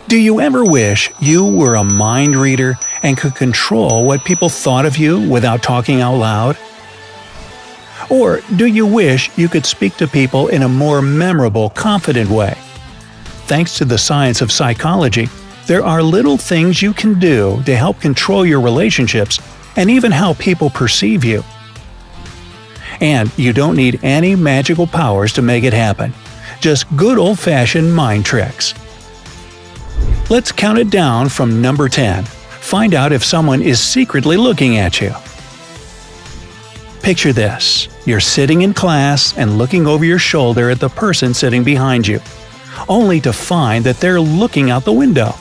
Do you ever wish you were a mind reader and could control what people thought of you without talking out loud? Or do you wish you could speak to people in a more memorable, confident way? Thanks to the science of psychology, there are little things you can do to help control your relationships and even how people perceive you. And you don't need any magical powers to make it happen. Just good old-fashioned mind tricks. Let's count it down from number 10. Find out if someone is secretly looking at you. Picture this. You're sitting in class and looking over your shoulder at the person sitting behind you, only to find that they're looking out the window.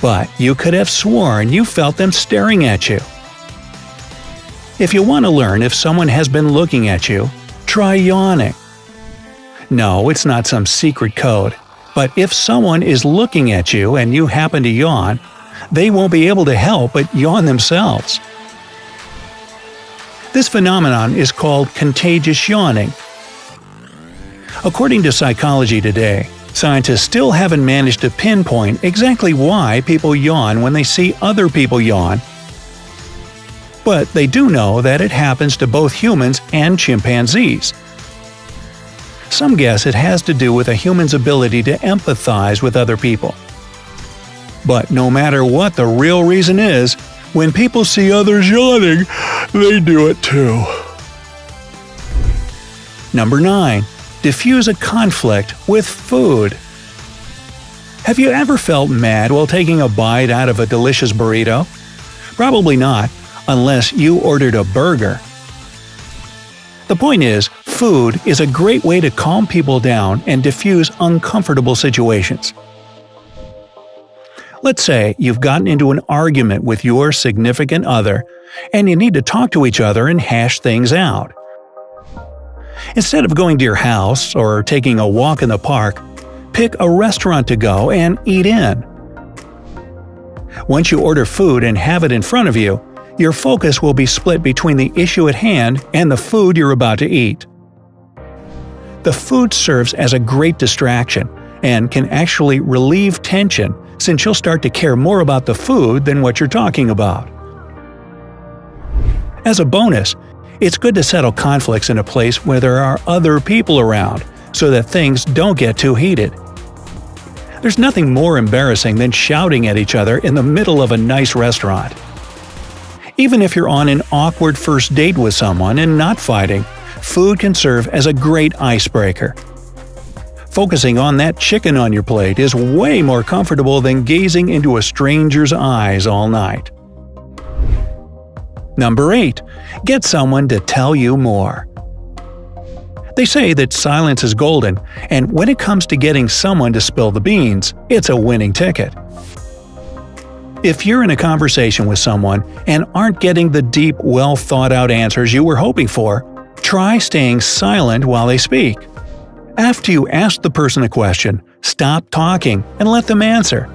But you could have sworn you felt them staring at you. If you want to learn if someone has been looking at you, try yawning. No, it's not some secret code. But if someone is looking at you and you happen to yawn, they won't be able to help but yawn themselves. This phenomenon is called contagious yawning. According to Psychology Today, scientists still haven't managed to pinpoint exactly why people yawn when they see other people yawn. But they do know that it happens to both humans and chimpanzees. Some guess it has to do with a human's ability to empathize with other people. But no matter what the real reason is, when people see others yawning, they do it too. Number 9. Diffuse a conflict with food. Have you ever felt mad while taking a bite out of a delicious burrito? Probably not, unless you ordered a burger. The point is, food is a great way to calm people down and diffuse uncomfortable situations. Let's say you've gotten into an argument with your significant other, and you need to talk to each other and hash things out. Instead of going to your house or taking a walk in the park, pick a restaurant to go and eat in. Once you order food and have it in front of you, your focus will be split between the issue at hand and the food you're about to eat. The food serves as a great distraction and can actually relieve tension since you'll start to care more about the food than what you're talking about. As a bonus, it's good to settle conflicts in a place where there are other people around so that things don't get too heated. There's nothing more embarrassing than shouting at each other in the middle of a nice restaurant. Even if you're on an awkward first date with someone and not fighting, food can serve as a great icebreaker. Focusing on that chicken on your plate is way more comfortable than gazing into a stranger's eyes all night. Number 8. Get someone to tell you more. They say that silence is golden, and when it comes to getting someone to spill the beans, it's a winning ticket. If you're in a conversation with someone and aren't getting the deep, well-thought-out answers you were hoping for, try staying silent while they speak. After you ask the person a question, stop talking and let them answer.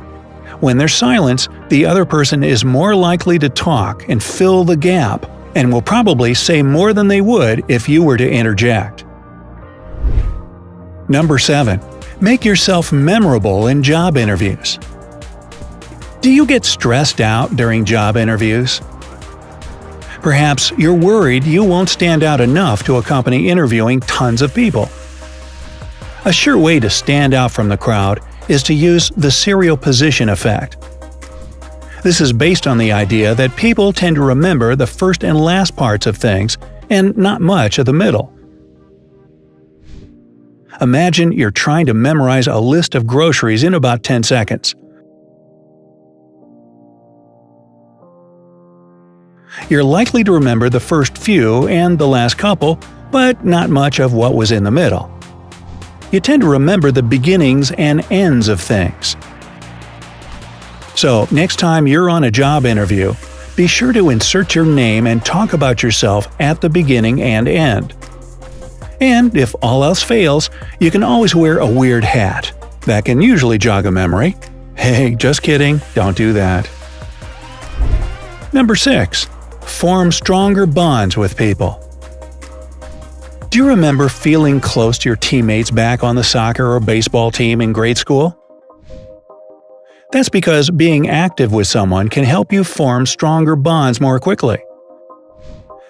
When there's silence, the other person is more likely to talk and fill the gap, and will probably say more than they would if you were to interject. Number 7. Make yourself memorable in job interviews. Do you get stressed out during job interviews? Perhaps you're worried you won't stand out enough to accompany interviewing tons of people. A sure way to stand out from the crowd is to use the serial position effect. This is based on the idea that people tend to remember the first and last parts of things, and not much of the middle. Imagine you're trying to memorize a list of groceries in about 10 seconds. You're likely to remember the first few and the last couple, but not much of what was in the middle. You tend to remember the beginnings and ends of things. So, next time you're on a job interview, be sure to insert your name and talk about yourself at the beginning and end. And if all else fails, you can always wear a weird hat. That can usually jog a memory. Hey, just kidding, don't do that. Number 6. Form stronger bonds with people. Do you remember feeling close to your teammates back on the soccer or baseball team in grade school? That's because being active with someone can help you form stronger bonds more quickly.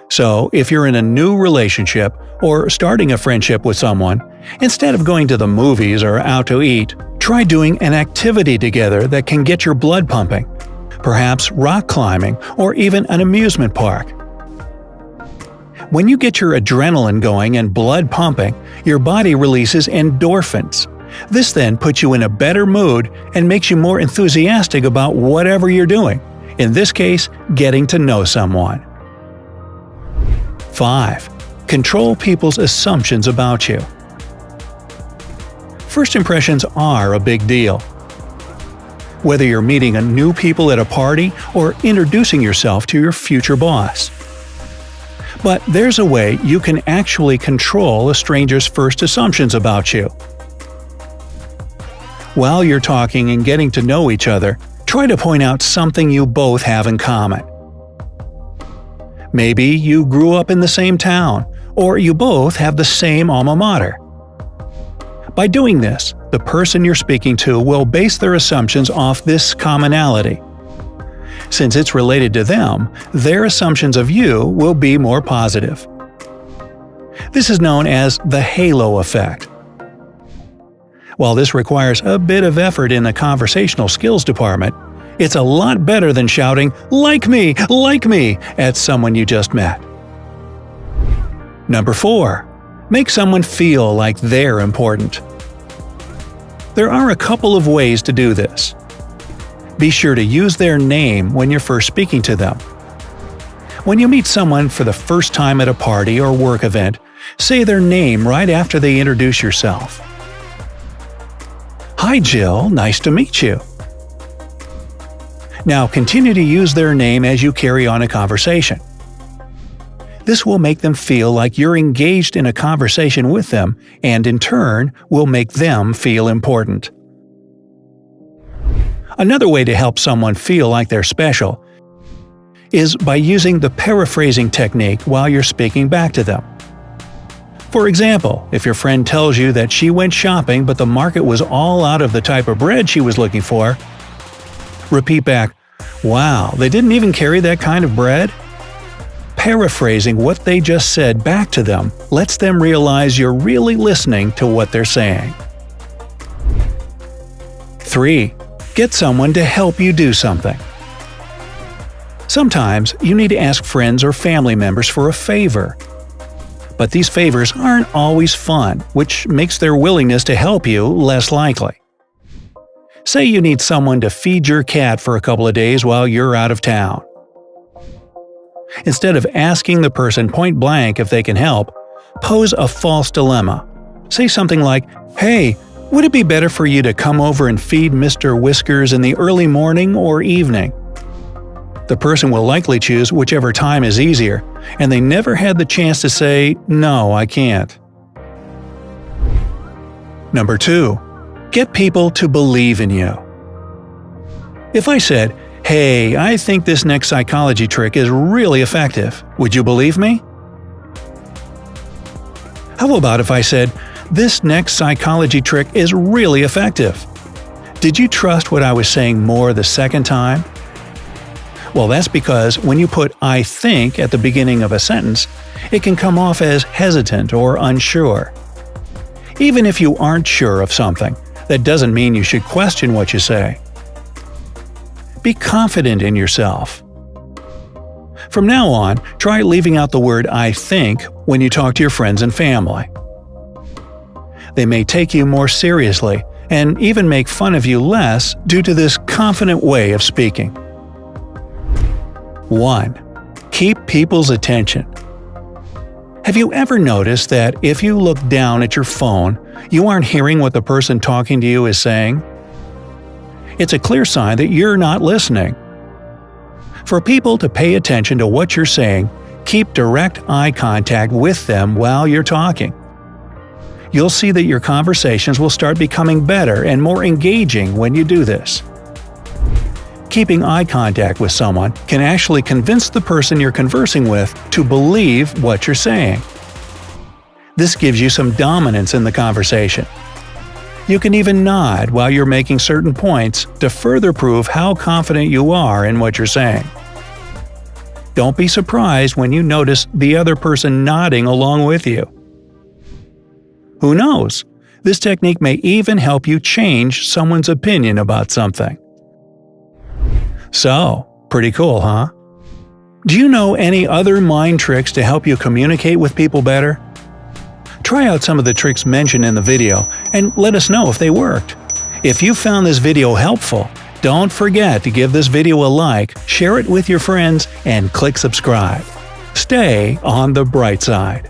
So, if you're in a new relationship or starting a friendship with someone, instead of going to the movies or out to eat, try doing an activity together that can get your blood pumping. Perhaps rock climbing or even an amusement park. When you get your adrenaline going and blood pumping, your body releases endorphins. This then puts you in a better mood and makes you more enthusiastic about whatever you're doing, in this case, getting to know someone. 5. Control people's assumptions about you. First impressions are a big deal. Whether you're meeting new people at a party or introducing yourself to your future boss. But there's a way you can actually control a stranger's first assumptions about you. While you're talking and getting to know each other, try to point out something you both have in common. Maybe you grew up in the same town, or you both have the same alma mater. By doing this, the person you're speaking to will base their assumptions off this commonality. Since it's related to them, their assumptions of you will be more positive. This is known as the halo effect. While this requires a bit of effort in the conversational skills department, it's a lot better than shouting, like me, at someone you just met. Number 4. Make someone feel like they're important. There are a couple of ways to do this. Be sure to use their name when you're first speaking to them. When you meet someone for the first time at a party or work event, say their name right after they introduce yourself. Hi Jill, nice to meet you. Now continue to use their name as you carry on a conversation. This will make them feel like you're engaged in a conversation with them and in turn will make them feel important. Another way to help someone feel like they're special is by using the paraphrasing technique while you're speaking back to them. For example, if your friend tells you that she went shopping but the market was all out of the type of bread she was looking for, repeat back, "Wow, they didn't even carry that kind of bread?" Paraphrasing what they just said back to them lets them realize you're really listening to what they're saying. 3. Get someone to help you do something. Sometimes you need to ask friends or family members for a favor. But these favors aren't always fun, which makes their willingness to help you less likely. Say you need someone to feed your cat for a couple of days while you're out of town. Instead of asking the person point blank if they can help, pose a false dilemma. Say something like, "Hey, would it be better for you to come over and feed Mr. Whiskers in the early morning or evening?" The person will likely choose whichever time is easier, and they never had the chance to say, "No, I can't." Number 2. Get people to believe in you. If I said, "Hey, I think this next psychology trick is really effective. Would you believe me?" How about if I said, "This next psychology trick is really effective. Did you trust what I was saying more the second time?" Well, that's because when you put "I think" at the beginning of a sentence, it can come off as hesitant or unsure. Even if you aren't sure of something, that doesn't mean you should question what you say. Be confident in yourself. From now on, try leaving out the word "I think" when you talk to your friends and family. They may take you more seriously and even make fun of you less due to this confident way of speaking. 1. Keep people's attention. Have you ever noticed that if you look down at your phone, you aren't hearing what the person talking to you is saying? It's a clear sign that you're not listening. For people to pay attention to what you're saying, keep direct eye contact with them while you're talking. You'll see that your conversations will start becoming better and more engaging when you do this. Keeping eye contact with someone can actually convince the person you're conversing with to believe what you're saying. This gives you some dominance in the conversation. You can even nod while you're making certain points to further prove how confident you are in what you're saying. Don't be surprised when you notice the other person nodding along with you. Who knows? This technique may even help you change someone's opinion about something. So, pretty cool, huh? Do you know any other mind tricks to help you communicate with people better? Try out some of the tricks mentioned in the video and let us know if they worked. If you found this video helpful, don't forget to give this video a like, share it with your friends, and click subscribe. Stay on the bright side.